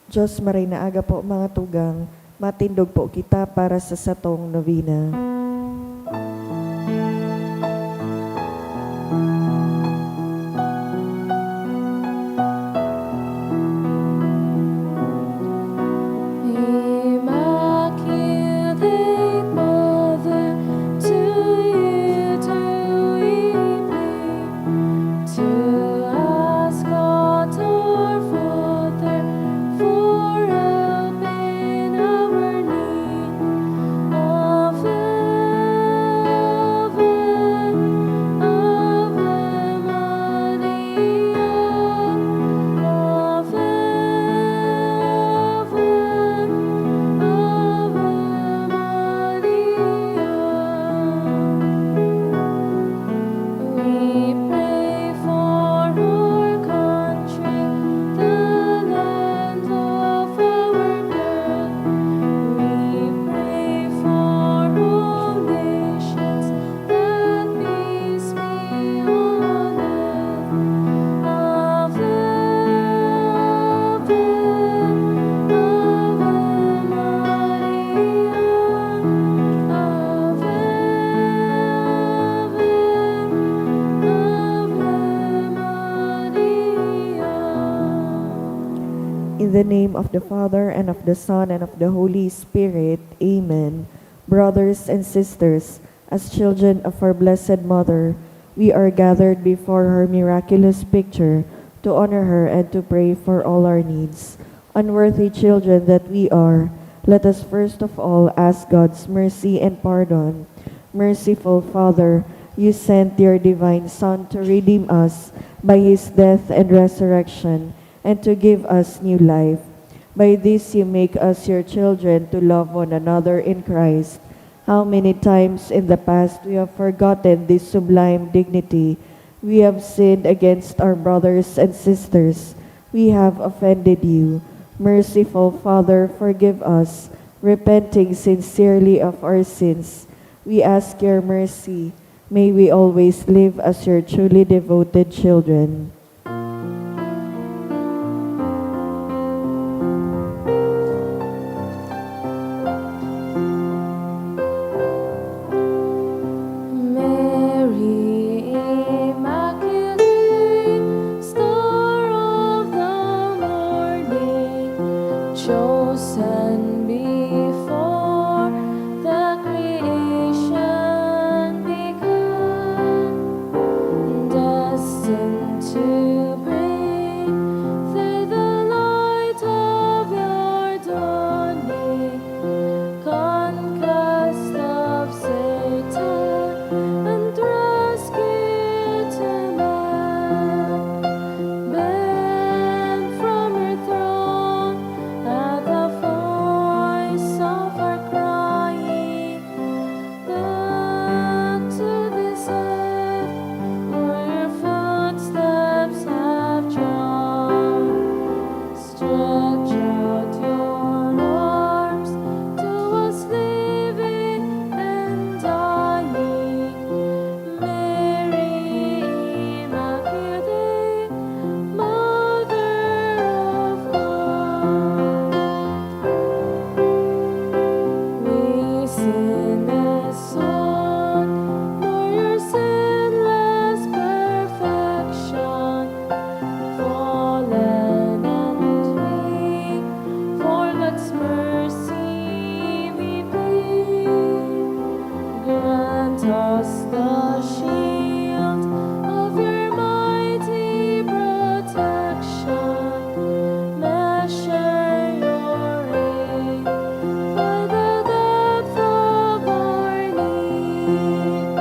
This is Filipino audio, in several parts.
Diyos maray na aga po mga tugang, matindog po kita para sa satong novena. Immaculate Mother, to you do we plead. To ask God our Father for help in our need. Ave, Ave, Ave Maria. Ave, we pray for our country, the land of our birth. We pray for all nations, that peace be on earth. Ave, Ave, Ave Maria. Ave, In the name of the Father, and of the Son, and of the Holy Spirit. Amen. Brothers and sisters, as children of our Blessed Mother, we are gathered before her miraculous picture to honor her and to pray for all our needs. Unworthy children that we are, let us first of all ask God's mercy and pardon. Merciful Father, you sent your divine Son to redeem us by his death and resurrection, and to give us new life. By this you make us your children to love one another in Christ. How many times in the past we have forgotten this sublime dignity. We have sinned against our brothers and sisters. We have offended you. Merciful Father, forgive us, repenting sincerely of our sins. We ask your mercy. May we always live as your truly devoted children. Mary, Immaculate, Star of the morning, chosen before the creation began, destined to bring through the light of your dawning, conquest of Satan and rescue to man. Bend from your throne at the voice of our crying. Look to this earth where your footsteps have trod. Stretch out your arms to us living and dying. Mary, Immaculate, Mother of God. We sinless sought nor your sinless perfection, fallen and weak, for God's mercy we plead. Grant us the shield of your mighty protection. Measure your aid by the depth of our need.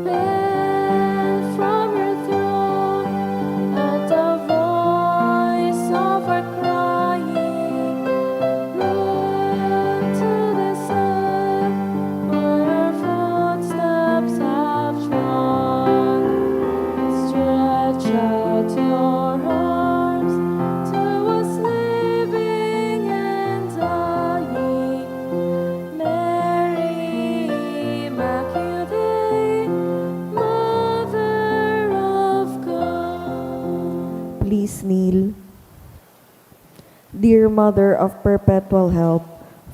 Bend from your throne at the voice of our crying. Look to this earth where our footsteps have trod. Stretch out your arms to us living and dying. Mary, Immaculate, Mother of God. Please kneel. Dear Mother of Perpetual Help,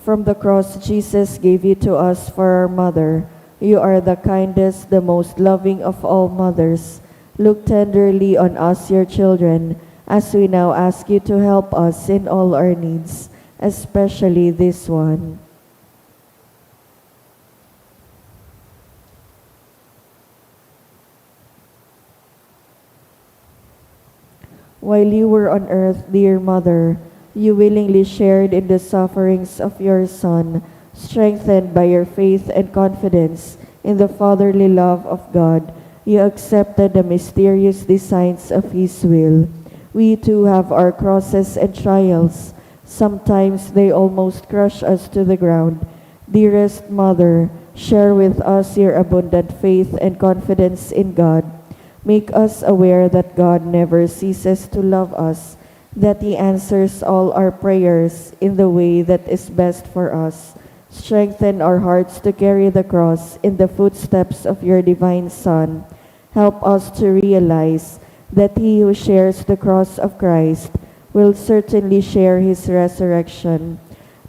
from the cross Jesus gave you to us for our mother. You are the kindest, the most loving of all mothers. Look tenderly on us, your children, as we now ask you to help us in all our needs, especially this one. While you were on earth, dear Mother, you willingly shared in the sufferings of your Son, strengthened by your faith and confidence in the fatherly love of God. You accepted the mysterious designs of His will. We too have our crosses and trials. Sometimes they almost crush us to the ground. Dearest Mother, share with us your abundant faith and confidence in God. Make us aware that God never ceases to love us, that He answers all our prayers in the way that is best for us. Strengthen our hearts to carry the cross in the footsteps of your divine Son. Help us to realize that he who shares the cross of Christ will certainly share his resurrection.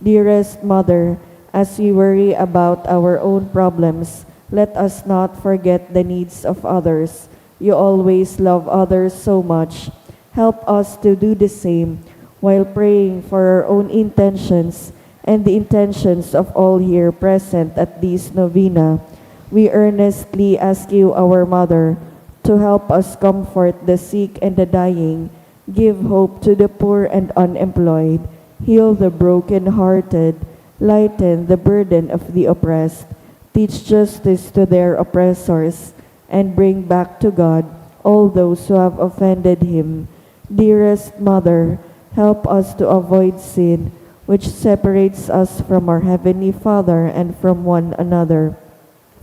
Dearest Mother, as we worry about our own problems, let us not forget the needs of others. You always love others so much. Help us to do the same while praying for our own intentions and the intentions of all here present at this novena. We earnestly ask you, our Mother, to help us comfort the sick and the dying, give hope to the poor and unemployed, heal the broken-hearted, lighten the burden of the oppressed, teach justice to their oppressors, and bring back to God all those who have offended Him. Dearest Mother, help us to avoid sin, which separates us from our Heavenly Father and from one another.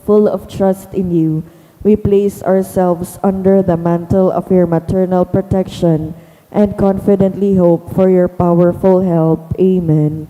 Full of trust in you, we place ourselves under the mantle of your maternal protection and confidently hope for your powerful help. Amen.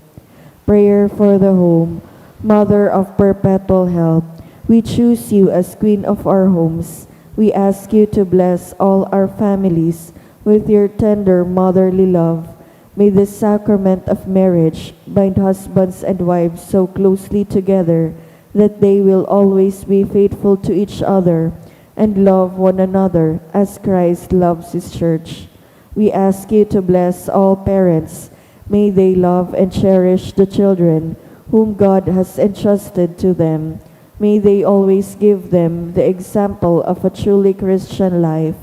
Prayer for the home. Mother of perpetual help, we choose you as Queen of our homes. We ask you to bless all our families with your tender motherly love. May the sacrament of marriage bind husbands and wives so closely together that they will always be faithful to each other and love one another as Christ loves His church. We ask you to bless all parents. May they love and cherish the children whom God has entrusted to them. May they always give them the example of a truly Christian life.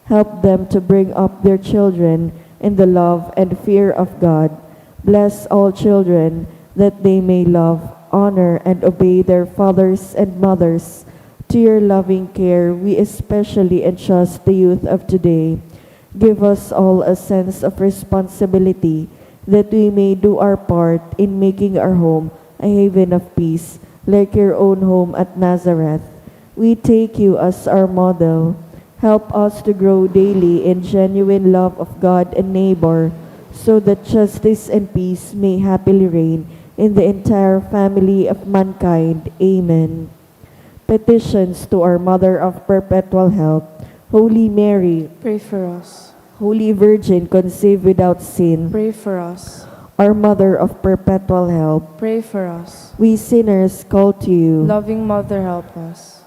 Help them to bring up their children in the love and fear of God. Bless all children that they may love, honor, and obey their fathers and mothers. To your loving care, we especially entrust the youth of today. Give us all a sense of responsibility that we may do our part in making our home a haven of peace, like your own home at Nazareth. We take you as our model. Help us to grow daily in genuine love of God and neighbor, so that justice and peace may happily reign in the entire family of mankind. Amen. Petitions to our Mother of Perpetual Help. Holy Mary, Pray for us. Holy Virgin conceived without sin, Pray for us. our Mother of Perpetual Help, Pray for us. we sinners call to you, Loving Mother, help us.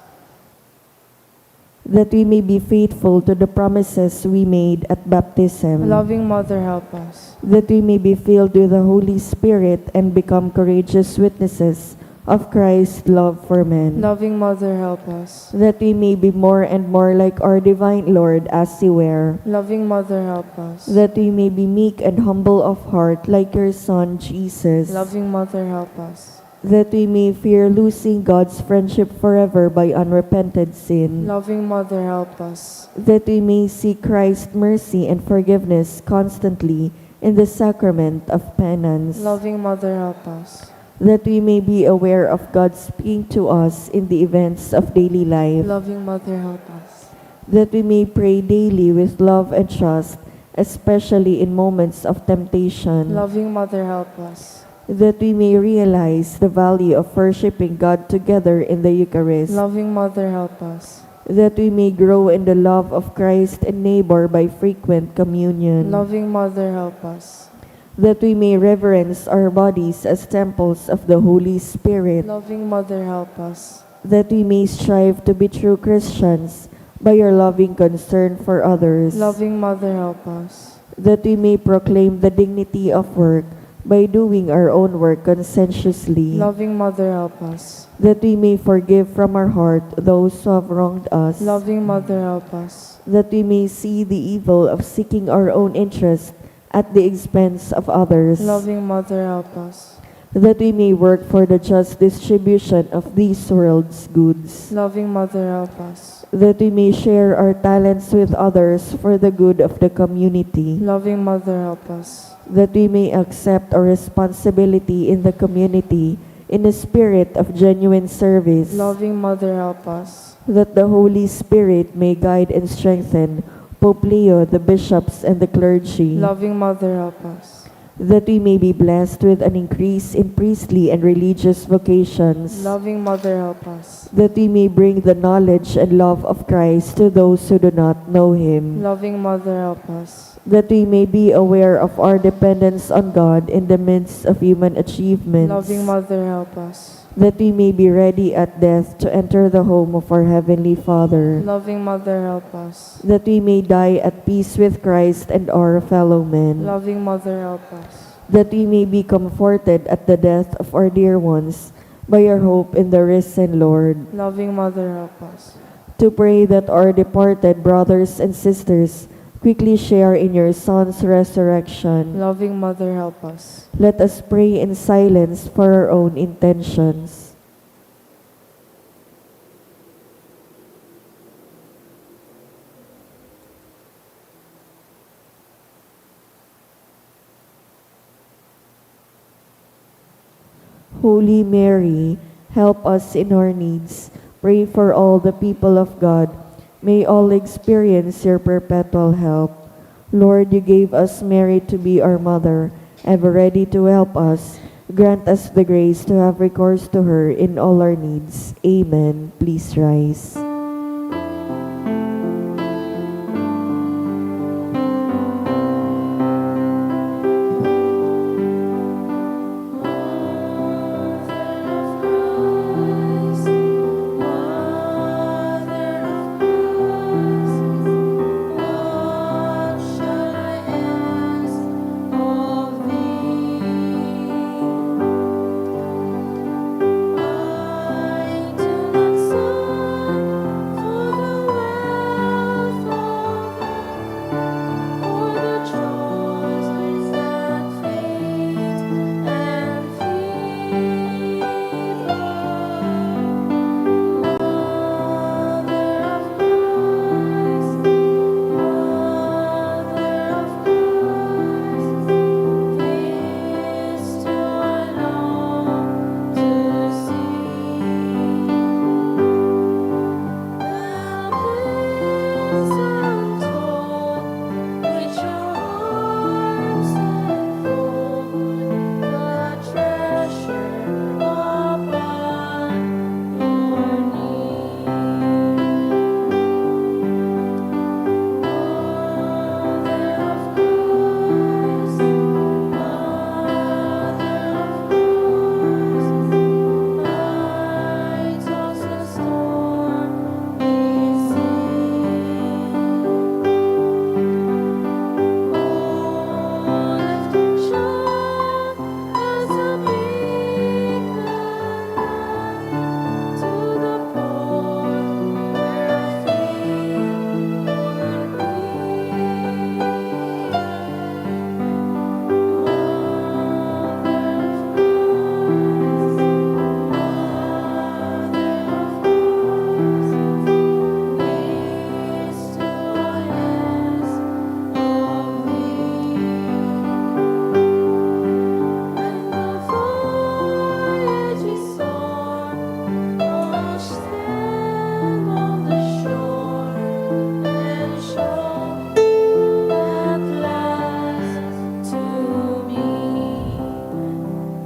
that we may be faithful to the promises we made at baptism, Loving Mother, help us. that we may be filled with the Holy Spirit and become courageous witnesses of Christ's love for men, Loving Mother, help us. that we may be more and more like our divine Lord as He were, Loving Mother, help us. that we may be meek and humble of heart like your Son, Jesus, Loving Mother, help us. that we may fear losing God's friendship forever by unrepented sin, Loving Mother, help us. that we may seek Christ's mercy and forgiveness constantly in the sacrament of penance, Loving Mother, help us. that we may be aware of God speaking to us in the events of daily life, Loving Mother, help us. that we may pray daily with love and trust, especially in moments of temptation, Loving Mother, help us. that we may realize the value of worshiping God together in the Eucharist, Loving Mother, help us. that we may grow in the love of Christ and neighbor by frequent communion, Loving Mother, help us. that we may reverence our bodies as temples of the Holy Spirit, Loving Mother, help us. that we may strive to be true Christians by your loving concern for others, Loving Mother, help us. that we may proclaim the dignity of work by doing our own work conscientiously, Loving Mother, help us. that we may forgive from our heart those who have wronged us, Loving Mother, help us. that we may see the evil of seeking our own interest at the expense of others, Loving Mother, help us. that we may work for the just distribution of this world's goods, Loving Mother, help us. that we may share our talents with others for the good of the community, Loving Mother, help us. that we may accept our responsibility in the community in a spirit of genuine service, Loving Mother, help us. that the Holy Spirit may guide and strengthen Pope Leo, the bishops, and the clergy, Loving Mother, help us. that we may be blessed with an increase in priestly and religious vocations, Loving Mother, help us. that we may bring the knowledge and love of Christ to those who do not know Him, Loving Mother, help us. that we may be aware of our dependence on God in the midst of human achievements, Loving Mother, help us. that we may be ready at death to enter the home of our Heavenly Father, Loving Mother, help us. that we may die at peace with Christ and our fellow men, Loving Mother, help us. that we may be comforted at the death of our dear ones by our hope in the risen Lord, Loving Mother, help us. to pray that our departed brothers and sisters quickly share in your Son's resurrection. Loving Mother, help us. Let us pray in silence for our own intentions. Holy Mary, help us in our needs. Pray for all the people of God. May all experience your perpetual help. Lord, you gave us Mary to be our mother, ever ready to help us. Grant us the grace to have recourse to her in all our needs. Amen. Please rise.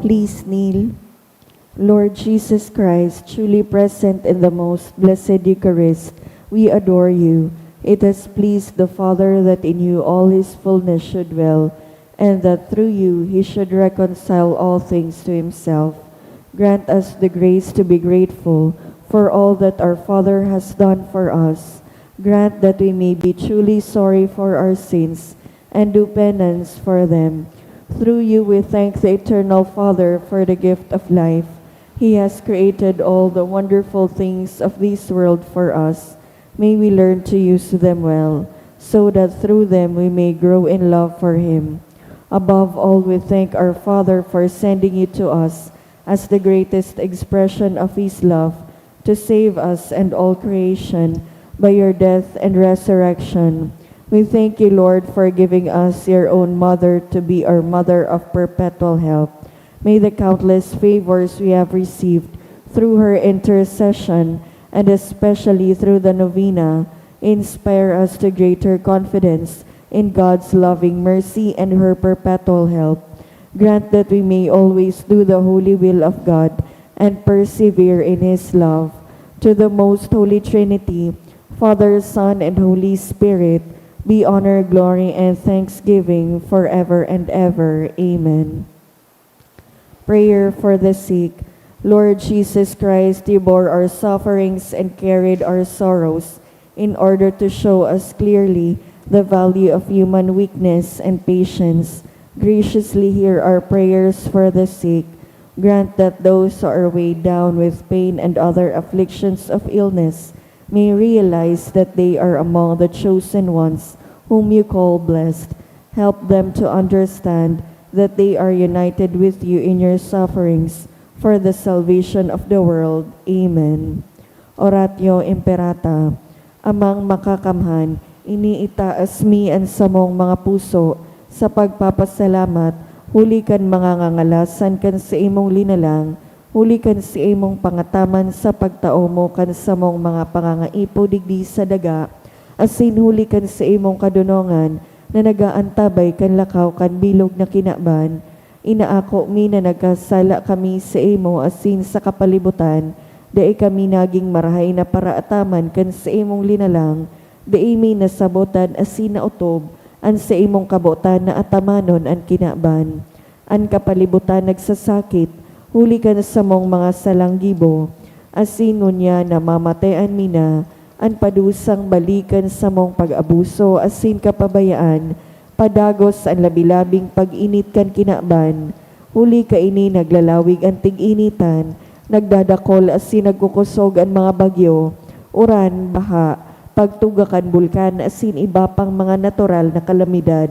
Please kneel. Lord Jesus Christ, truly present in the most blessed Eucharist, we adore you. It has pleased the Father that in you all his fullness should dwell, and that through you he should reconcile all things to himself. Grant us the grace to be grateful for all that our Father has done for us. Grant that we may be truly sorry for our sins and do penance for them. Through you we thank the Eternal Father for the gift of life. He has created all the wonderful things of this world for us. May we learn to use them well, so that through them we may grow in love for Him. Above all, we thank our Father for sending you to us as the greatest expression of His love to save us and all creation by your death and resurrection. We thank you, Lord, for giving us your own mother to be our mother of perpetual help. May the countless favors we have received through her intercession, and especially through the novena, inspire us to greater confidence in God's loving mercy and her perpetual help. Grant that we may always do the holy will of God and persevere in His love. To the most holy Trinity, Father, Son, and Holy Spirit, be honor, glory, and thanksgiving forever and ever. Amen. Prayer for the sick. Lord Jesus Christ, you bore our sufferings and carried our sorrows in order to show us clearly the value of human weakness and patience. Graciously hear our prayers for the sick. Grant that those who are weighed down with pain and other afflictions of illness may realize that they are among the chosen ones whom you call blessed. Help them to understand that they are united with you in your sufferings for the salvation of the world. Amen. Oratio Imperata. Amang makakamhan, iniitaas mi ang samong mga puso sa pagpapasalamat, huli kan mga ngangalasan kan sa imong linalang, huli kan sa imong pangataman sa pagtao mo kan samong mga pangangaipo digdi sa daga, asin huli kan sa imong kadunongan, na nagaantabay kan lakaw kan bilog na kinaban. Inaako mi na nagkasala kami sa imo asin sa kapalibutan, dae kami naging marahay na paraataman kan sa imong linalang, dae mi nasabotan asin na utob, an sa imong kabotan na atamanon an kinaban. An kapalibutan nagsasakit, huli ka na sa mong mga salanggibo, asin ngunya na mamatayan mi na, an padusang balikan sa mong pag-abuso asin kapabayaan, padagos ang labilabing pag-init kan kinaban, huli ka ini naglalawig ang tig-initan, nagdadakol asin nagkukusog ang mga bagyo, uran, baha, pagtugakan bulkan asin iba pang mga natural na kalamidad.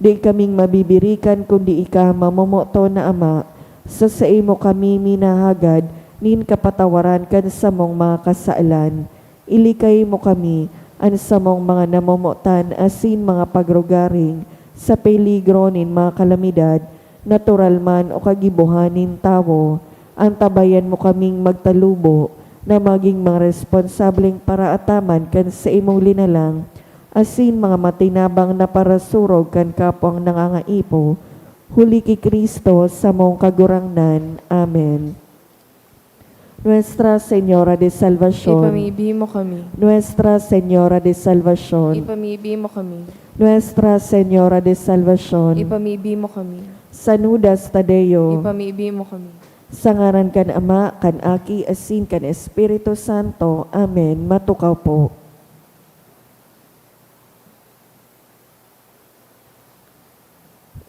Di kaming mabibirikan kundi ika mamomoto na Ama, sa imo kami minahagad, nin kapatawaran kan sa mong mga kasaalan. Ilikay mo kami, an samong mga namomotan asin mga pagrugaring, sa peligro nin mga kalamidad, natural man o kagibuhanin tawo, ang tabayan mo kaming magtalubo, na maging mga responsableng paraataman kan sa imong linalang, asin mga matinabang na parasurog kan kapwang nangangaipo, huli ki Kristo sa mong kagurangnan. Amen. Nuestra Señora de Salvación. Ipamibigay mo kami. Nuestra Señora de Salvación. Ipamibigay mo kami. Nuestra Señora de Salvación. Ipamibigay mo kami. Sanudas Tadeo. Ipamibigay mo kami. Sa ngaran kan Ama, kan Aki, asin kan Espiritu Santo. Amen. Matukaw po.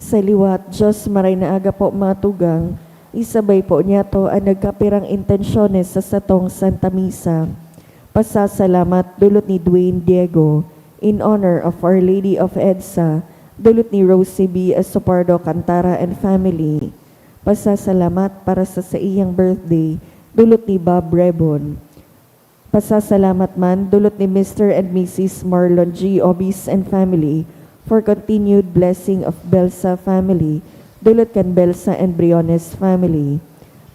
Sa liwat, Diyos maray na aga po matugang, isabay po niya to ang nagkapirang intensyones sa satong Santa Misa. Pasasalamat dulot ni Dwayne Diego, in honor of Our Lady of EDSA, dulot ni Rosie B. Esopardo Cantara and family. Pasasalamat para sa iyang birthday, dulot ni Bob Rebon. Pasasalamat man dulot ni Mr. and Mrs. Marlon G. Obis and family, for continued blessing of Belsa family, dulot kan Belsa and Briones family.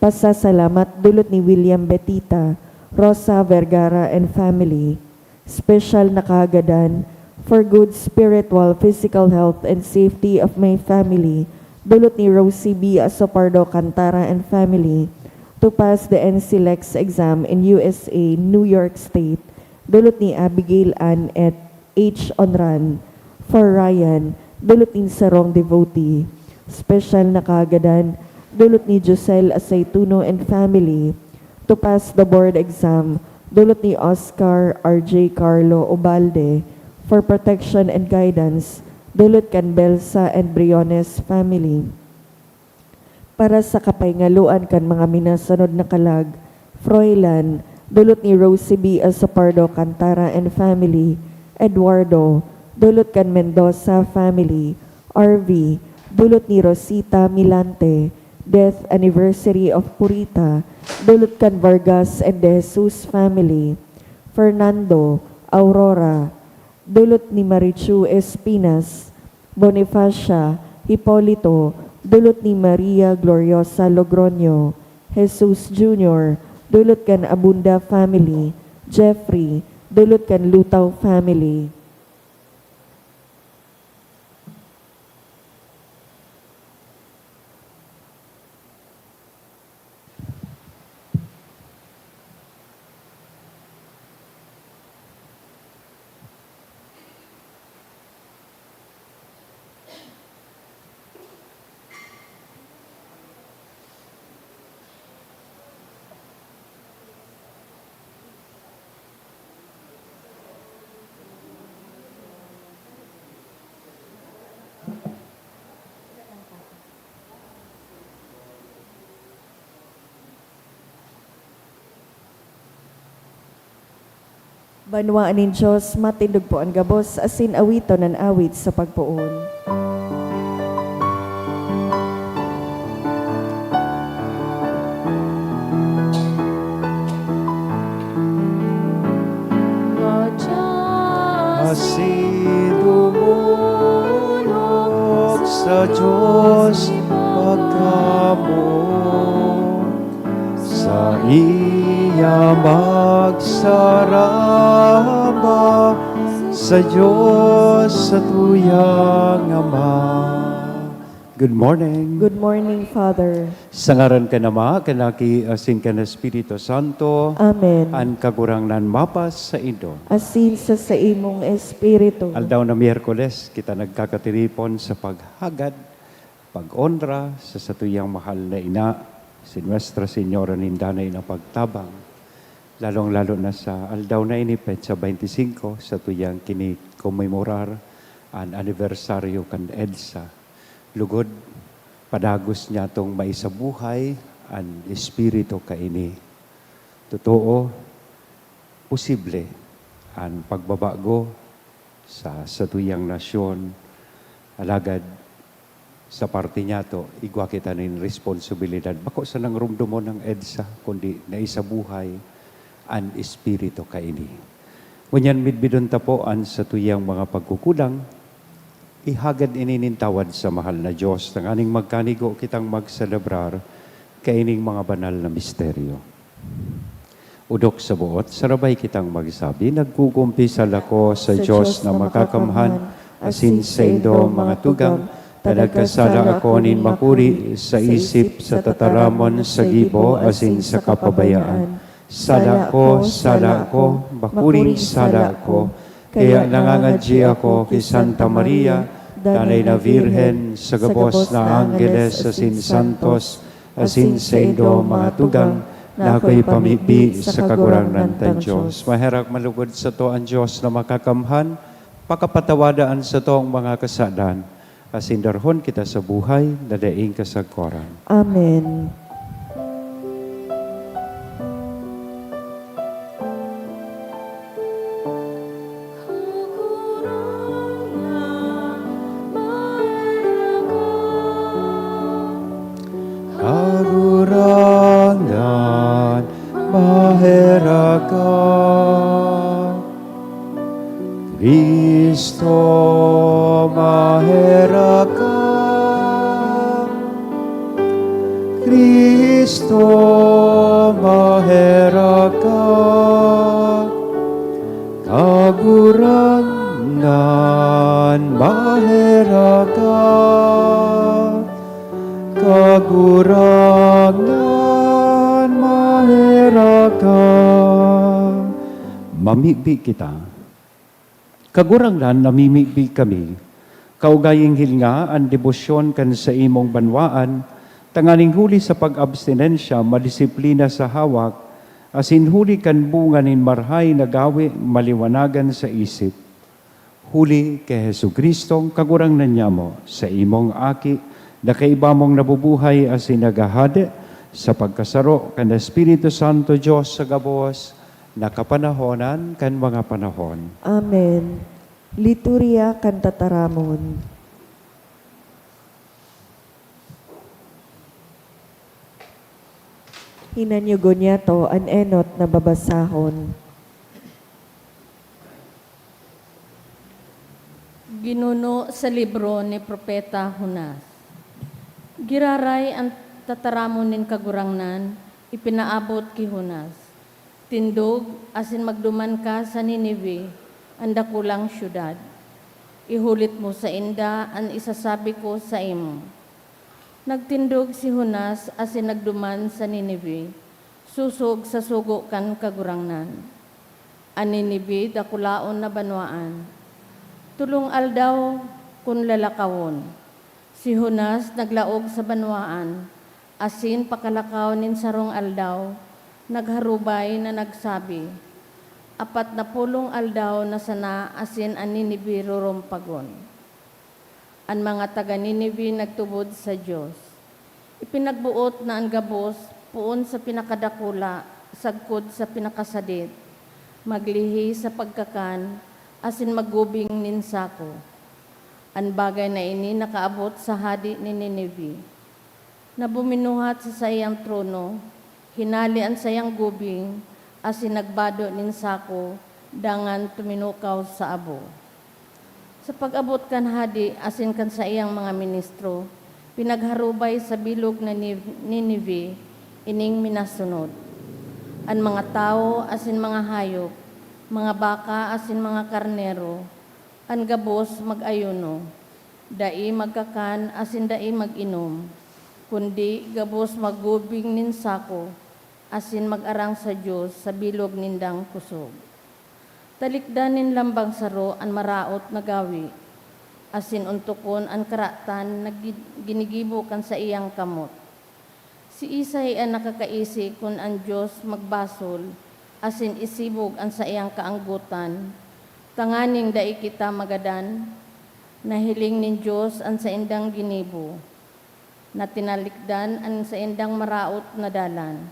Pasasalamat dulot ni William Betita, Rosa Vergara and family. Special na kaagadan for good spiritual, physical health and safety of my family, dulot ni Rosie B. Asopardo Cantara and family, to pass the NCLEX exam in USA, New York State, dulot ni Abigail Ann et H. Onran, for Ryan, dulot ni Sarong devotee. Special na kaagadan, dulot ni Josel Aceituno and family. To pass the board exam, dulot ni Oscar R.J. Carlo Obalde. For protection and guidance, dulot kan Belsa and Briones family. Para sa kapayngaluan kan mga minasanod na kalag, Froilan, dulot ni Rosie B. Asopardo Cantara and family. Eduardo, dulot kan Mendoza family. RV, dulot ni Rosita Milante. Death anniversary of Purita, dulot kan Vargas and De Jesus family. Fernando, Aurora, dulot ni Marichu Espinas. Bonifacia, Hipolito, dulot ni Maria Gloriosa Logroño. Jesus Jr., dulot kan Abunda family. Jeffrey, dulot kan Lutaw family. Banwaan nin Diyos, matindog po ang gabos, asin awito ng awit sa pagpuon. Dumulog sa Diyos pagkamot, sa iya magsarama, sa Diyos sa tuyang Ama. Good morning. Good morning, Father. Sa ngaran ka nama, kanaki asin ka na Espiritu Santo, Amen. an kagurangnan mapas sa Indo. Asin sa imong espiritu. Aldaw na Miyerkules, kita nagkakatiripon sa paghagad, pag-onra sa satuyang mahal na ina, si Nuestra Señora Nindanay na pagtabang, lalong-lalo na sa aldaw na ini, Petsa 25, sa tuyang kini-komemorar ang anibersaryo kan EDSA. Lugod, padagos niya itong maisabuhay ang espiritu kaini. Totoo, posible ang pagbabago sa satuyang nasyon. Alagad, sa parte niya to, igwa kita ng responsibilidad. Bako sa nang rumdumo ng EDSA, kundi naisabuhay ang espiritu kaini. Kunyan midbidon tapo ang satuyang mga pagkukulang, ihagad ininintawad sa mahal na Diyos ng aning magkanigo kitang magselebrar kaining mga banal na misteryo. Udok sa buot, sarabay kitang magsabi, nagkukumpisal ako sa Diyos na makakamhan, asin sa indo mga tugang, tanagkasala ako nin makuri sa isip, sa tataramon, sa gibo, asin sa kapabayaan. Sala ko, makuring sala ko, kaya nangangadji ako kay Santa Maria, Danay na Virhen, sa gabos na Angeles, asin Santos, asin sa indo mga tugang, na ako'y pamipi sa kagurangnan tan Diyos. Maherak malugod sa to ang Diyos na makakamhan, pakapatawadaan sa to ang mga kasadan, asin darhon kita sa buhay, nadaing kasagkoran. Amen. Kagurangan, maheraga, Kristo maheraga, Kristo maheraga, kagurangan maheraga, kagurangan maheraga. Mamigbi kita. Kagurangan namimigbi kami, Kaugaying hilnga ang debosyon kan sa imong banwaan, tanganing huli sa pag-abstinensya, madisiplina sa hawak, asin huli kan bunga nin marhay na gawi maliwanagan sa isip. Huli kay Hesu Kristong kagurang nanyamo sa imong aki, na kaiba mong nabubuhay asin nagahade sa pagkasaro kan Espiritu Santo Diyos sa gabos, na kapanahonan kan mga panahon. Amen. Liturya kan tataramon. Hinanyugo niya to an enot na babasahon. Ginuno sa libro ni Propeta Jonas. Giraray ang tataramon nin kagurangnan, ipinaabot ki Jonas. Tindog, asin magduman ka sa Ninive, ang dakulang syudad. Ihulit mo sa inda ang isasabi ko sa imo. Nagtindog si Jonas asin nagduman sa Ninive, susog sa sugo kan kagurangnan. Ang Ninive dakulaon na banwaan. Tulong aldaw kun lalakawon. Si Jonas naglaog sa banwaan, asin pakalakaw nin sarong aldaw, nagharubay na nagsabi, 40 aldaw na sana asin ang Ninive rurumpagon. Ang mga taga Ninive nagtubod sa Diyos. Ipinagbuot na ang gabos puon sa pinakadakula, sagkod sa pinakasadit, maglihi sa pagkakan, asin magubing ninsako. Ang bagay na ini nakaabot sa hadi ni Ninive. Nabuminuhat sa sayang trono, hinali ang sayang gubing, asin nagbado ninsako, dangan tuminukaw sa abo. Sa pag-abot kan hadi, asin kan sa iyang mga ministro, pinagharubay sa bilog na Ninive, ining minasunod. Ang mga tao, asin mga hayop, mga baka, asin mga karnero, ang gabos mag-ayuno, dai magkakan, asin dai mag-inom, kundi gabos maggubing ninsako, asin mag-arang sa Diyos sa bilog nindang kusog. Talikdanin lambang saro ang maraot na gawi, asin untukon ang karatan na ginigibo kan sa iyang kamot. Si Isay ang nakakaisi kung ang Diyos magbasol, asin isibog ang sa iyang kaanggutan, tanganing dai kita magadan, nahiling nin Diyos ang sa indang ginibo, na tinalikdan ang sa indang maraot na dalan.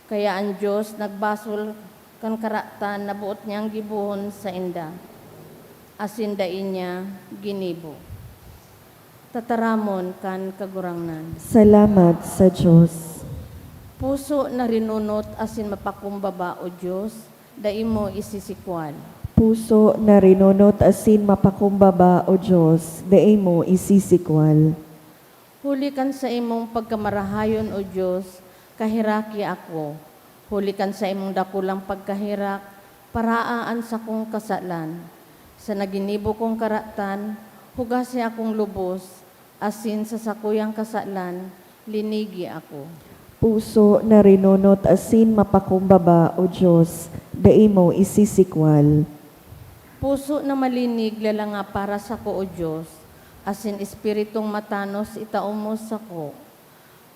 Kaya ang Diyos nagbasol kan karatan na buot niyang gibuhon sa inda, asin dai niya ginibo. Tataramon kan kagurangnan. Salamat sa Diyos. Puso na rinunot asin mapakumbaba o Diyos, dai mo isisikwal. Puso na rinunot asin mapakumbaba o Diyos, dai mo isisikwal. Huli kan sa imong pagkamarahayon o Diyos, kahiraki ako. Huli kan sa imong dakulang pagkahirak, paraaan sa kong kasalan. Sa naginibo kong karatan, hugasi akong lubos, asin sa sakuyang kasalan, linigi ako. Puso na rinunot asin mapakumbaba o Diyos, dai mo isisikwal. Puso na malinig lalanga para sa ko o Diyos, asin espiritong matanos itaumos sa ko.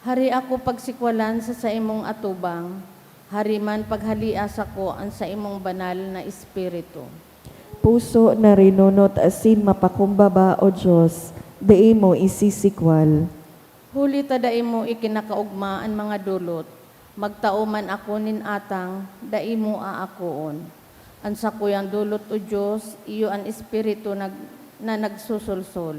Hari ako pagsikwalan sa imong atubang, hari man paghalia sa ko ang sa imong banal na espiritu. Puso na rinunot asin mapakumbaba o Diyos, dai mo isisikwal. Huli tadai mo ikinakaugma ang mga dulot, magtauman ako nin atang, dai mo aakoon. Ang sakuyang dulot o Diyos, iyo ang espiritu na nagsusulsol.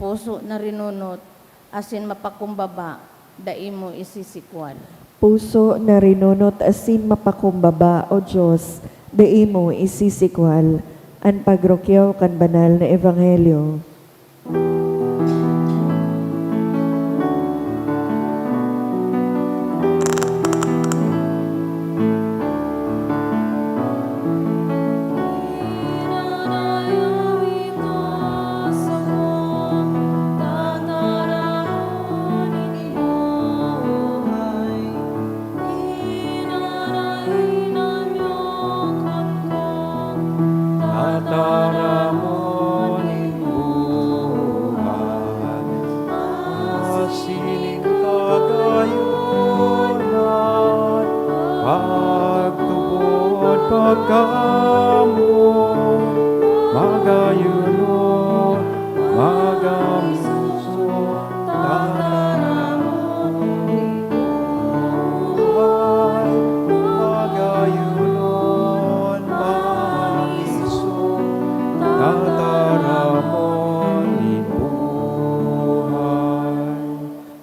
Puso na rinunot, asin mapakumbaba, dai mo isisikwal. Puso na rinunot asin mapakumbaba o Diyos, dai mo isisikwal. Ang pagrokyaw kan banal na ebanghelyo. Tataramon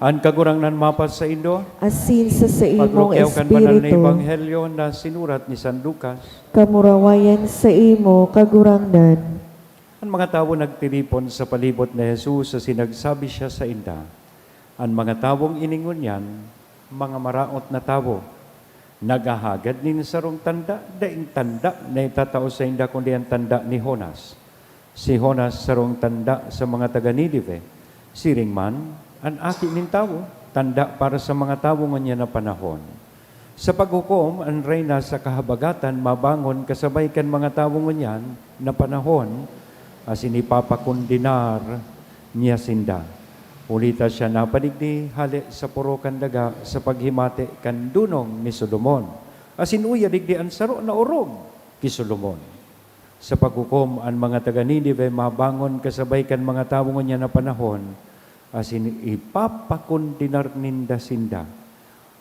An kagurangnan mapas sa Indo, asin sa imong paglukyaw kan banal na espiritu, ebanghelyo na sinurat ni San Lucas. kamurawayan sa imo kagurangnan. Ang mga tao nagtiripon sa palibot na Jesus sa sinagsabi siya sa inda. Ang mga tawong iningon yan, mga maraot na tao. Nagahagad nin sarong tanda, daing tanda na itatao sa inda kundi ang tanda ni Jonas. Si Jonas sarong tanda sa mga taga Ninive. Siring man, ang aki nin tao, tanda para sa mga tao niya na panahon. Sa paghukom, ang reyna sa kahabagatan, mabangon kasabay kan mga tao niyan na panahon, as inipapakundinar niya sinda. Ulita siya napadigdi, hali sa puro kandaga sa paghimate kan dunong ni Solomon. As inuya digdi ang saro na urog ki Solomon. Sa paghukom, ang mga taga Ninive mabangon kasabay kan mga tao niya na panahon, as ipapakundinar ninda sinda.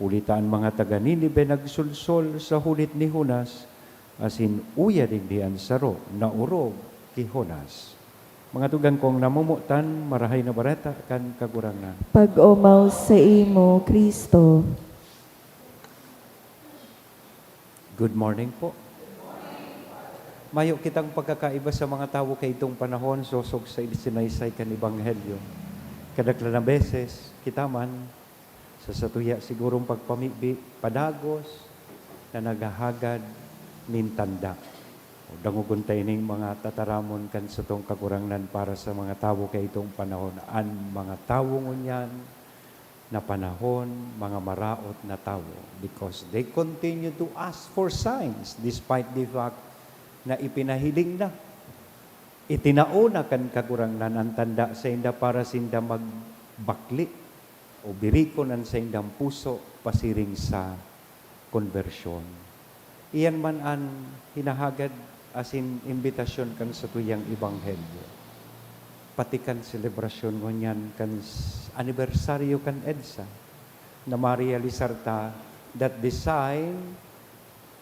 Ulitaan mga taga Ninive nagsulsol sa hulit ni Jonas, as inuya digdi ang saro na urog ki Jonas. Mga tugang kong namumutan, marahay na bareta kan kagurangan. Pag-umaw sa imo, Kristo. Good morning po. Mayo kitang pagkakaiba sa mga tao kay itong panahon, sosog sa sinaysay kan Ebanghelyo. Kadakla na beses, kita man, sa satuya sigurong pagpamibi, padagos, na naghahagad, nintanda. O dangugon tayo ning mga tataramon kan sa itong kakurangnan para sa mga tao kay itong panahon. Ang mga tao ngunyan na panahon, mga maraot na tao. Because they continue to ask for signs despite the fact na ipinahiling na. Itinauna kan kakurangnan ang tanda sa inda para sinda magbakli o birikon ang sa indang puso pasiring sa konversyon. Iyan man ang hinahagad asin imbitasyon kan sa tuyang Ebanghelyo. Pati kan selebrasyon ngunyan kan anibersaryo kan EDSA na marealisar ta that the sign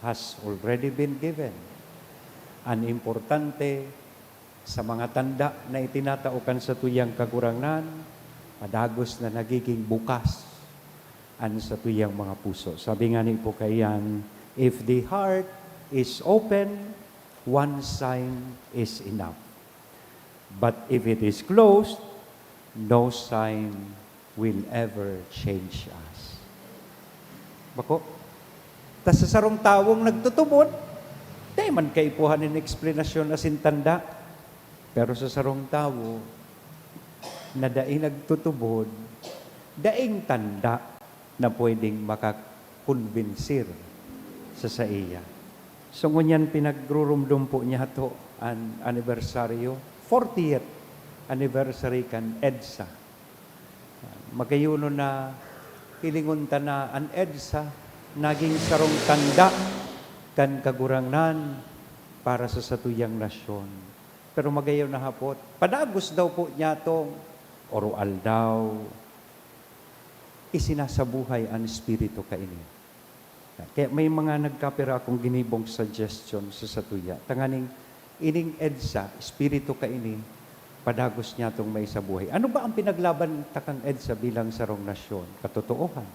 has already been given. Ang importante sa mga tanda na itinatao kan sa tuyang kagurangan, padagos na nagiging bukas ang sa tuyang mga puso. Sabi nga ni po kayan, if the heart is open, one sign is enough. But if it is closed, no sign will ever change us. Bako? Tas sa sarong tawong nagtutubod, di man kaipuhan ng eksplanasyon asin tanda. Pero sa sarong tawo, na daing nagtutubod, daing tanda na pwedeng makakonvinsir sa iya. So ngunyan pinagrurumdum po niya to ang anibersaryo, 40th anniversary kan EDSA. Magayuno na hilingunta na ang EDSA, naging sarong tanda kan kagurangnan para sa satuyang nasyon. Pero magayaw na hapot, padagos daw po niya itong orual daw, isinasabuhay ang espiritu kaini. Kaya may mga nagkapira akong ginibong suggestion sa satuya. Tanganing ining EDSA, espiritu kaini, padagos niya itong may sabuhay. Ano ba ang pinaglaban takang EDSA bilang sarong nasyon? Katotoohan.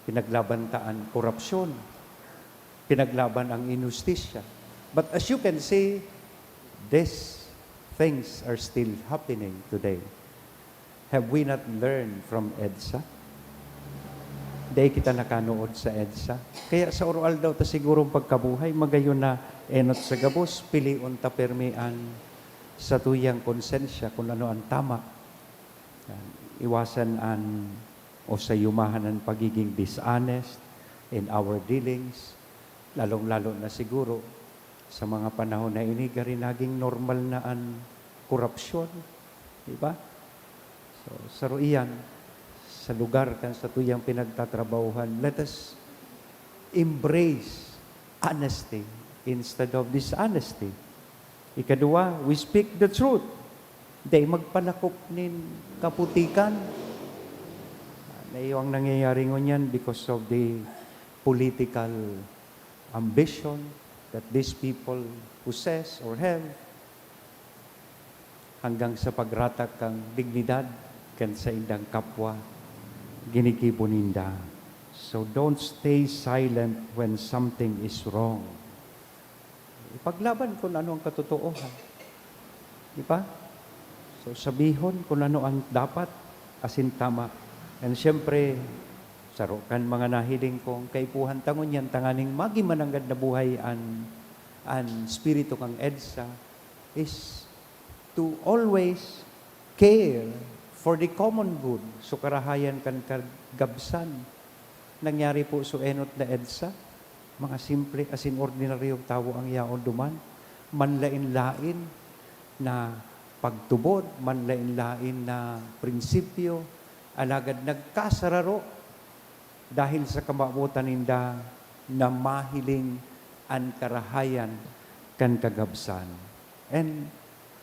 Pinaglaban taan korupsyon. Pinaglaban ang inustisya. But as you can see, these things are still happening today. Have we not learned from EDSA? Dahil kita nakanood sa EDSA. Kaya sa oral daw ta sigurong pagkabuhay, magayon na enot sa gabos, piliun ta permian sa tuyang konsensya kung ano ang tama. Iwasan ang o sa yumahan ang pagiging dishonest in our dealings, lalong-lalo na siguro sa mga panahon na ini, gari naging normal na ang korupsyon. Diba? So, saro iyan, sa lugar kan sa tuyang pinagtatrabahuhan, let us embrace honesty instead of dishonesty. Ikadua, we speak the truth. Di magpanakop nin kaputikan. Na iyong nangyayari ngunyan because of the political ambition that these people possess or have, hanggang sa pagratak kang dignidad kan sa indang kapwa, ginigibo ninda. So don't stay silent when something is wrong. Ipaglaban kung ano ang katotohanan. Di ba? So sabihon kung ano ang dapat, asin tama. And siyempre, sarukan mga nahiling kong kaipuhan tangon yan, tanganing magimananggad na buhay an spirito kang EDSA is to always care for the common good. So karahayan kan kagabsan. Nangyari po so enot na EDSA, mga simple asin ordinaryong tao ang yaon duman, manlain-lain na pagtubod, manlain-lain na prinsipyo, alagad nagkasararo dahil sa kamabutan ninda na mahiling an karahayan kan kagabsan. And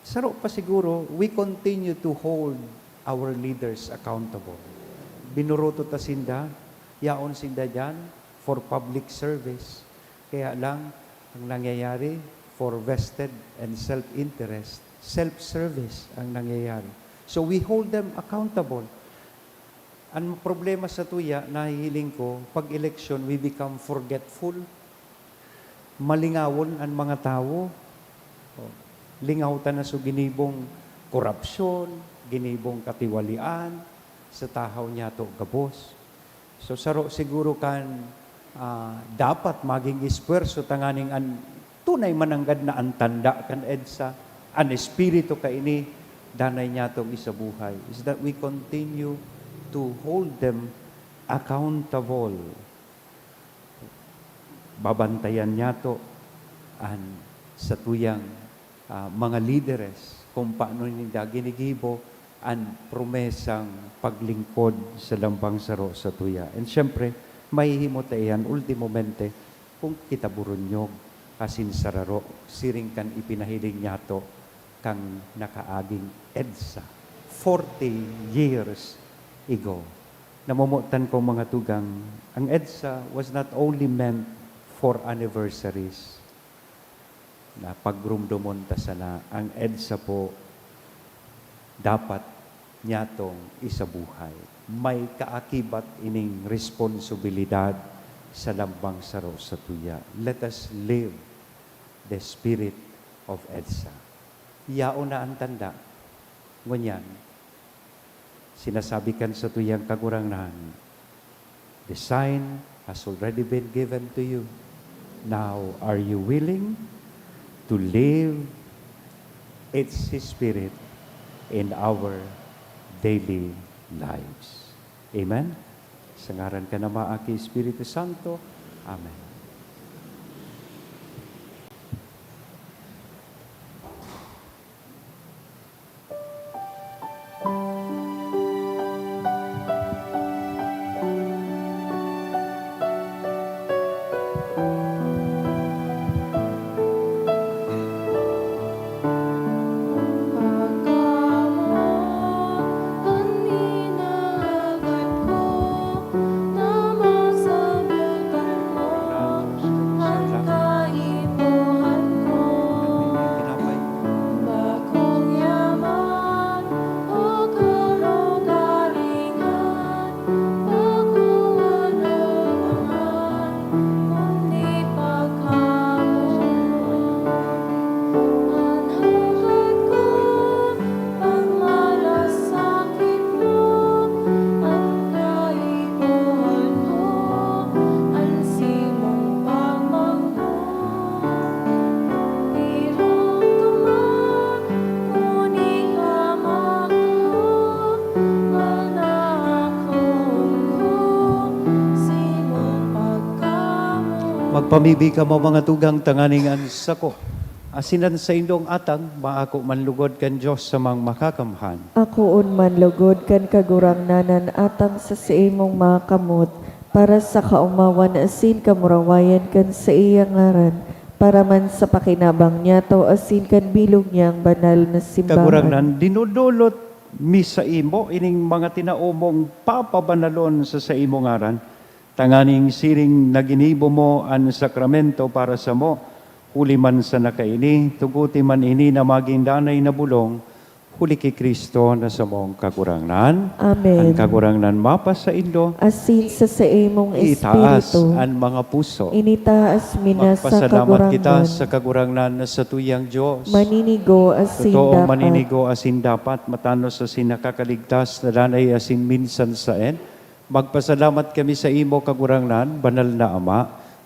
saro pa siguro, we continue to hold our leaders accountable. Binuruto ta sinda, yaon sinda dyan for public service. Kaya lang, ang nangyayari for vested and self-interest, self-service ang nangyayari. So we hold them accountable. Ang problema sa tuya, nahihiling ko, pag election, we become forgetful. Malingawon ang mga tao. Lingawtan na so ginibong korupsyon, ginibong katiwalian, sa tahaw niya to gabos. So saro siguro kan dapat maging espuerso tanganing an tunay mananggad na ang tanda kan EDSA, an espiritu ka ini, danay niya tong isabuhay, is that we continue to hold them accountable. Babantayan niya to an sa tuyang mga lideres kung paano nila ginigibo ang promesang paglingkod sa lambang saro sa tuya. And syempre, mahihimotayan ultimomente kung kitaburunyog asin sararo siring kan ipinahiling niya to kang nakaaging EDSA 40 years ago. Namumutan ko mga tugang, ang EDSA was not only meant for anniversaries na pagrumdumon ta sana. Ang EDSA po dapat niya tong isabuhay. May kaakibat ining responsibilidad sa lambang saro sa tuya. Let us live the spirit of EDSA. Yao na ang tanda. Ngunyan, sinasabi kan sa tuyang kagurangan, the sign has already been given to you. Now, are you willing to live its spirit in our daily lives? Amen? Sa ngaran ka na maaki Espiritu Santo. Amen. Magpamibi ka mo mga tugang tanganingan sako. Asinan sa indong atang, maako manlugod kan Diyos sa mga makakamhan. Ako man lugod kan kagurang nanan atang sa imong mga kamot, para sa kaumawan asin kamurawayan kan sa iyang ngaran, para man sa pakinabang niya to asin kan bilog niyang banal na simbahan. Kagurang nan, dinudulot mi sa imo, ining mga tinaumong papabanalon sa imo ngaran, tanganing siring naginibo mo ang sakramento para sa mo, huli man sa nakaini, tuguti man ini na maging danay na bulong, huli kay Kristo na sa mong kagurangnan. Amen. Ang kagurangnan mapa sa indo, Asin sa imong itaas espiritu, ang mga puso. initaas mina sa Magpasalamat kita kagurangan. sa kagurangnan na sa tuyang Diyos. Maninigo asin Totoo dapat. maninigo asin dapat, matanos asin nakakaligtas, nalanay asin minsan saen. Magpasalamat kami sa imo kagurangnan, banal na Ama,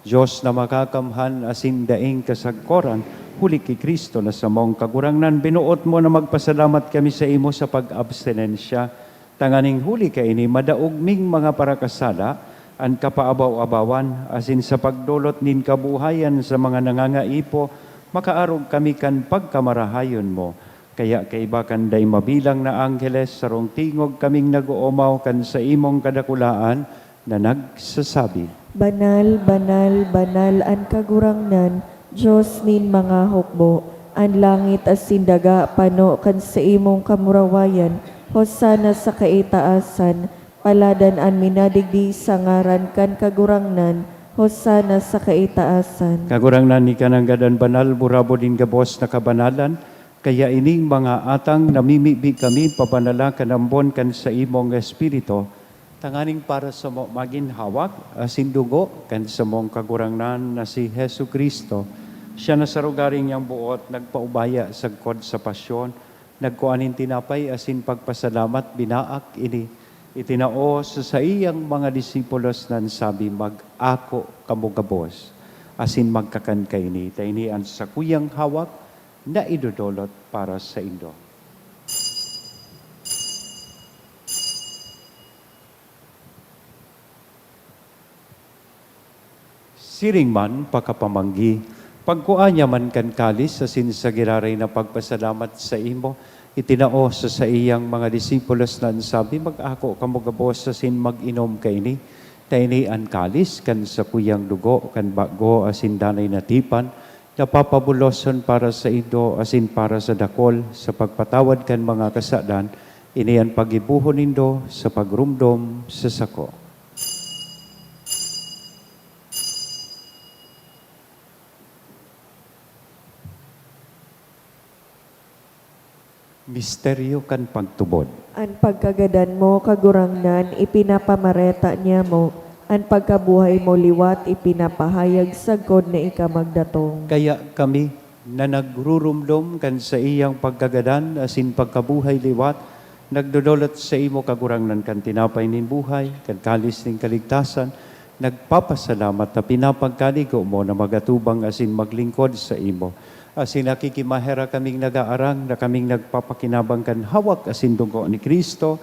Diyos na makakamhan asin daing kasagkoran, huli kay Kristo na sa mong kagurangnan. Binuot mo na magpasalamat kami sa imo sa pag-abstinensya. Tanganing huli ka ini, madaugming mga parakasala, ang kapaabaw-abawan, asin sa pagdulot nin kabuhayan sa mga nangangaipo, makaarog kami kan pagkamarahayon mo. Kaya kaiba kan day mabilang na angheles, sarong tingog kaming nag-uumaw kan sa imong kadakulaan na nagsasabi, Banal, banal, banal ang kagurangnan, Diyos nin mga hukbo, ang langit asin daga pano kan sa imong kamurawayan, hosana sa kaitaasan, paladan ang minadigdi sa ngaran kan kagurangnan, hosana sa kaitaasan. kagurangnan ni kananggadan banal, burabo din gabos na kabanalan, kaya ining mga atang namimibi kami, pabanala kanambon kan sa imong espiritu, tanganing para sa mo maginhawak, asin dugo, kan sa mong kagurangnan na si Hesu Kristo. Siya na sa rugaring niyang buot, nagpaubaya sa kod sa pasyon, nagkuanin tinapay, asin pagpasalamat, binaak ini. Itinao sa iyang mga disipulos nan sabi, mag-ako kamugabos, asin magkakan kaini. Taini ang sakuyang hawak na idudolot para sa indo. Siring man, pakapamanggi, pagkuanya man kan kalis, asin sa giraray na pagpasalamat sa imo, itinao sa iyang mga disipulos na sabi, mag-ako kamugabos asin mag-inom kaini, taini an kalis kan sa kuyang dugo, kan bago asin danay natipan, napapabuloson para sa indo, asin para sa dakol, sa pagpatawad kan mga kasadan, ini ang pagibuhon nindo sa pagrumdom sa sako. Misteryo kan pagtubod. Ang pagkagadan mo, kagurangnan, ipinapamareta niya mo, ang pagkabuhay mo liwat, ipinapahayag sa God na ikamagdatong. Kaya kami na nagrurumdom kan sa iyang pagkagadan, asin pagkabuhay liwat, nagdodolot sa imo kagurangnan kan tinapay nin buhay, kan kalis nin kaligtasan, nagpapasalamat na pinapagkaligo mo na magatubang asin maglingkod sa imo. Asin nakikimahera kaming nag-aarang na kaming nagpapakinabang kan hawak asin dugo ni Kristo,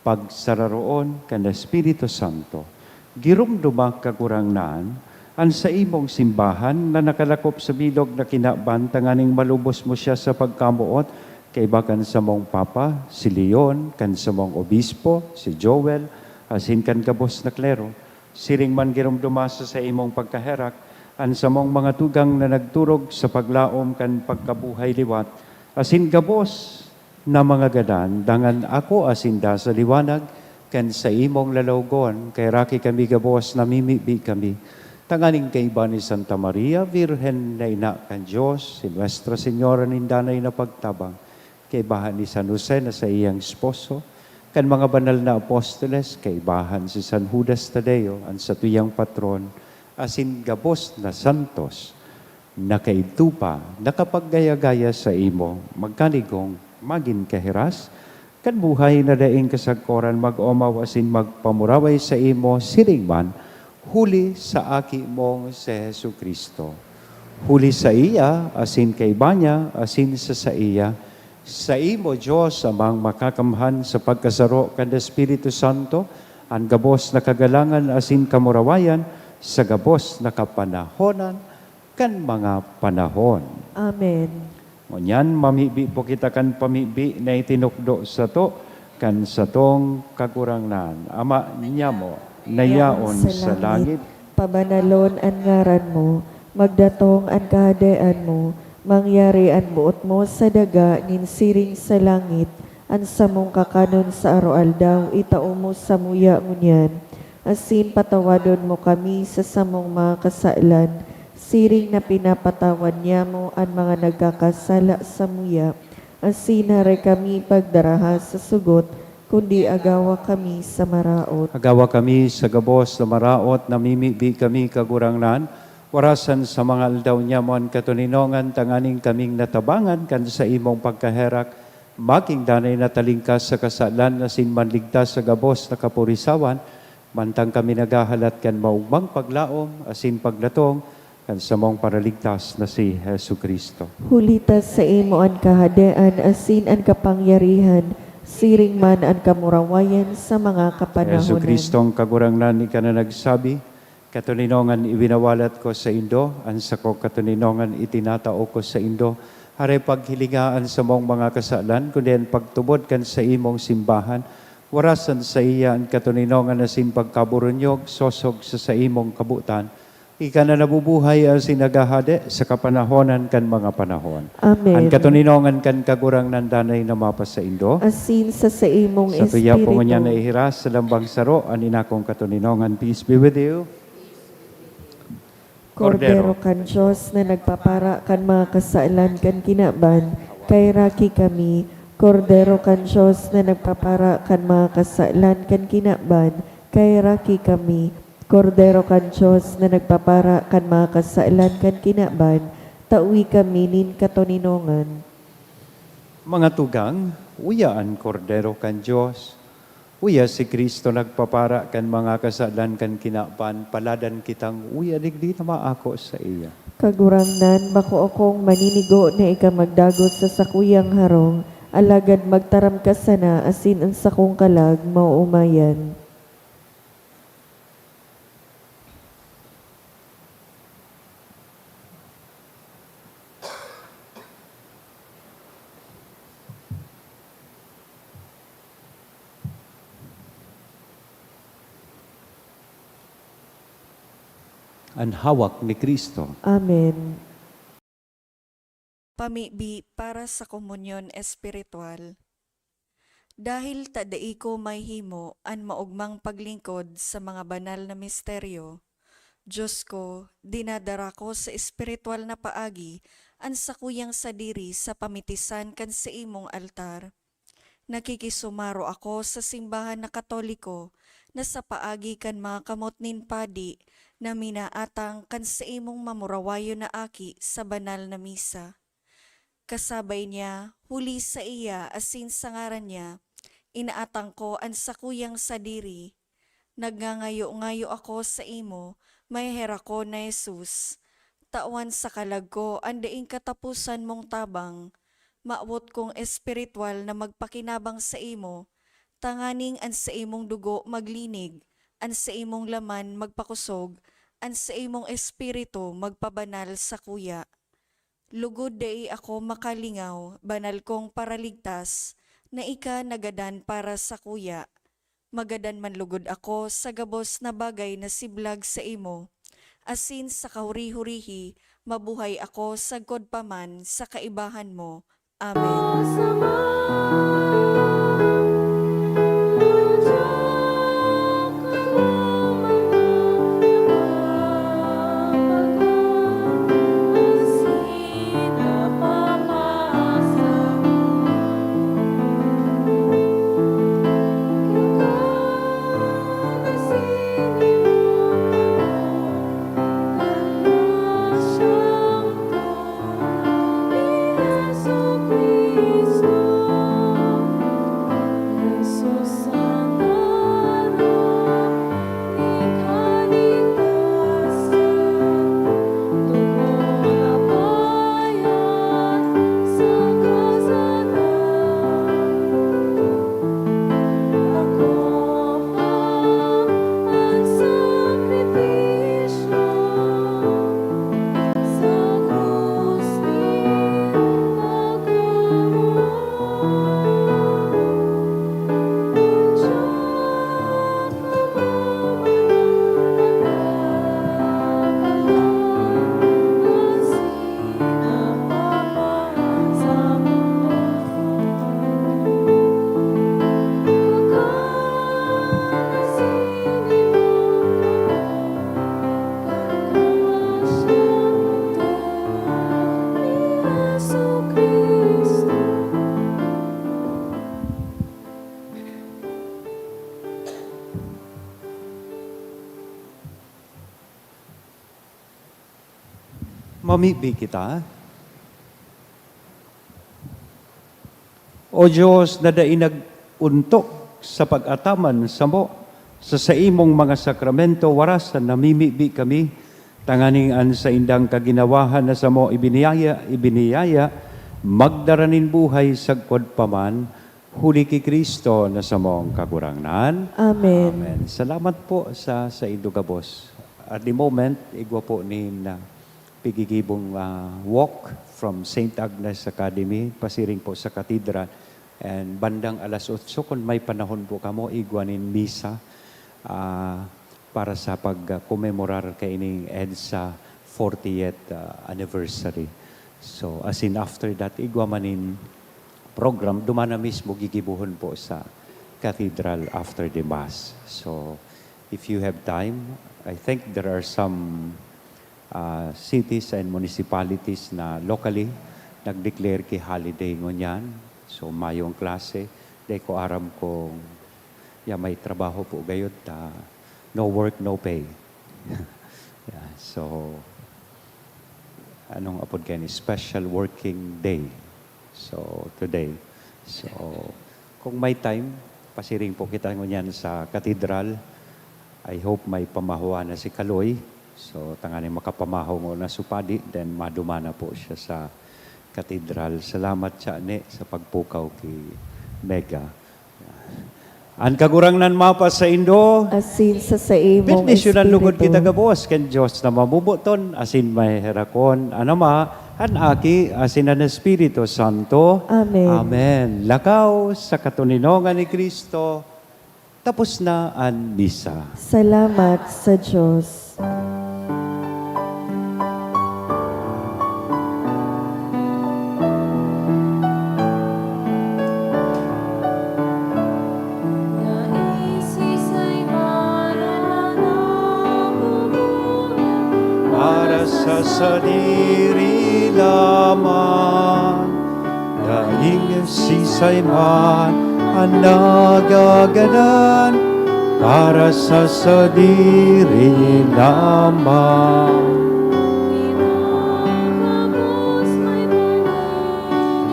pagsararoon kan Espiritu Santo. Girumdumak kagurangnan, ang sa imong simbahan na nakalakop sa bilog na kinaban, tanganing malubos mo siya sa pagkamuot, kaiba kan sa mong Papa, si Leon, kan sa mong Obispo, si Joel, asin kan kabos na klero. Siring man girumdumasa sa imong pagkaherak, ang sa mong mga tugang na nagturog sa paglaom kan pagkabuhay liwat, asin gabos na mga gadan, dangan ako asinda sa liwanag, kan sa imong lalawgon, kay raki kami gabos na mimibi kami. Tanganing kay iba ni Santa Maria, Virgen na ina kan Diyos, si Nuestra Señora nindanay na pagtabang, kay bahan ni San Jose na sa iyang esposo, kan mga banal na apostoles, kay bahan si San Judas Tadeo, ang sa tuyang patron, asin gabos na santos, nakaitupa, nakapaggaya-gaya sa imo, magkaligong, magin kahiras, kan buhay na daing kasagkoran, mag-omaw asin magpamuraway sa imo, siring man, huli sa aki mong si Hesu Kristo. Huli sa iya, asin kay banya, asin sa iya, sa imo Diyos, amang makakamhan sa pagkasaro kan Espiritu Santo, ang gabos na kagalangan asin kamurawayan, sa gabos na kapanahonan, kan mga panahon. Amen. Ngunyan, mamibi po kita kan pamibi na itinukdo sa to, kan sa tong kagurangnan. Ama niya mo, nayaon sa langit, pabanalon ang ngaran mo, magdatong ang kahadaan mo, mangyari ang buot mo sa daga, ninsiring sa langit, ang samong kakanon sa araw-aldaw, itao mo sa muya ngunyan. Asin patawadon mo kami sa samong mga kasailan, siring na pinapatawad niya mo ang mga nagkakasala sa muya, asinare kami pagdaraha sa sugot, kundi agawa kami sa maraot. Agawa kami sa gabos na maraot, namimibi kami kagurangnan, warasan sa mga aldaw niya mon katuninongan, tanganing kaming natabangan kan sa imong pagkaherak, making danay na talingkas sa kasalan na sinmanligtas sa gabos na kapurisawan, mantang kami nagahalat kan maugmang paglaom, asin paglatong, kan sa mong paraligtas na si Hesu Kristo. Hulitas sa imo ang kahadean, asin ang kapangyarihan, siring man ang kamurawayan sa mga Hesu kapanahonan. Kristong kagurangnan ni ka na nagsabi, katuninongan ibinawalat ko sa Indo, ansa ko katuninongan itinatao ko sa Indo, hare paghilingaan sa mong mga kasalan, kundi ang pagtubod kan sa imong simbahan, warasan sa iya ang katuninongan na sin pagkaburunyog, sosog sa imong kabutan, ika na nabubuhay ang sinagahade sa kapanahonan kan mga panahon. Amen. Ang katuninongan kan kagurang nandanay na mapas sa Indo, Asin sa imong sa tuya po nga niya espiritu. naihiras sa lambang saro, ang inakong katuninongan, peace be with you. Kordero kan Diyos na nagpapara kan mga kasailan kan kinaban, kay raki kami. Kordero kan Diyos na nagpapara kan mga kasailan kan kinaban, kay raki kami. Kordero kan Diyos na nagpapara kan mga kasailan kan kinaban, tawi kami nin katoninongan. Mga tugang, uyaan kordero kan Diyos. Uya si Kristo nagpapara kan mga kasalan kan kinaban, paladan kitang uya digdi na maako sa iya. Kagurangnan, bako akong maninigo na ika magdagot sa sakuyang harong, alagad magtaram ka sana asin ang sakong kalag mauumayan. Ang hawak ni Kristo. Amen. Pamibi para sa komunyon espiritual. Dahil tadai ko may himo an maugmang paglingkod sa mga banal na misteryo, Diyos ko, dinadara ko sa espiritual na paagi an sakuyang sadiri sa pamitisan kan sa imong altar. Nakikisumaro ako sa simbahan na Katoliko na sa paagi kan mga kamot nin padi na minaatang kan sa imong mamurawayo na aki sa banal na misa. Kasabay niya, huli sa iya asin sa ngaran niya, inaatang ko ang sakuyang sadiri. Nagngangayo-ngayo ako sa imo, may hera ko na Jesus. Tawan sa kalag ko, ang daing katapusan mong tabang. Maawot kong espiritual na magpakinabang sa imo, tanganing an sa imong dugo maglinig, an sa imong laman magpakusog, an sa imong espiritu magpabanal sa kuya. Lugod dai ako makalingaw, banal kong paraligtas, na ika nagadan para sa kuya. Magadan man lugod ako sa gabos na bagay na siblag sa imo. Asin sa kahuri-hurihi, mabuhay ako sagkod paman sa kaibahan mo. Amen. Kristo pamibi kita. O Diyos, na dainag-untok sa pag-ataman sa mo, sa imong mga sakramento, warasan namimibi kami, tanganingan sa indang kaginawahan na sa mo ibiniyaya, magdaranin buhay sagpod paman, huli ki Kristo na sa mong kagurangan. Amen. Amen. Salamat po sa indugabos. At the moment, igwa po ni na pigigibong walk from St. Agnes Academy, pasiring po sa katedral. And bandang alas 8, kung may panahon po kamo, igwanin misa para sa pag-commemorar kay ining EDSA 40th anniversary. So, as in after that, igwamanin program, dumana mismo gigibuhon po sa cathedral after the Mass. So, if you have time, I think there are some cities and municipalities na locally nag-declare ki holiday ngunyan. So, mayong klase. Di ko aram kung may trabaho po gayod. No work, no pay. Yeah, so, anong apod kayo ni? Special working day. So, today. So, kung may time, pasiring po kita ngunyan sa katedral. I hope may pamahuwa na si Kaloy. So, tanganin makapamahaw mo na supadi, then madumana po siya sa katedral. Salamat siya sa pagpukaw kay Mega. Ang kagurangnan mapa sa Indo, Asin sa imong Bendisyonan lugod kita espiritu. gabos, ken Diyos na mabubuton, asin may herakon, an aki, asin ang Espiritu Santo. Amen. Amen. Lakaw sa katuninongan ni Kristo, tapos na ang misa. Salamat sa Diyos. Para sa sadiri lamang, daing sisay man ang nagaganan, para sa sadiri lamang.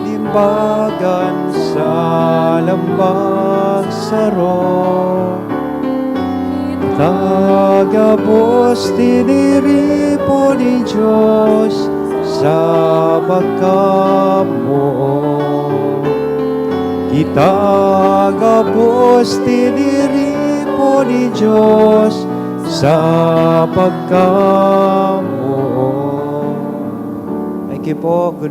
Limbagan sa lambag saro, tagabos tiniripo ni Diyos sa pagkamo. Kitagabos tiniripo ni Diyos sa pagkamo. Thank you po.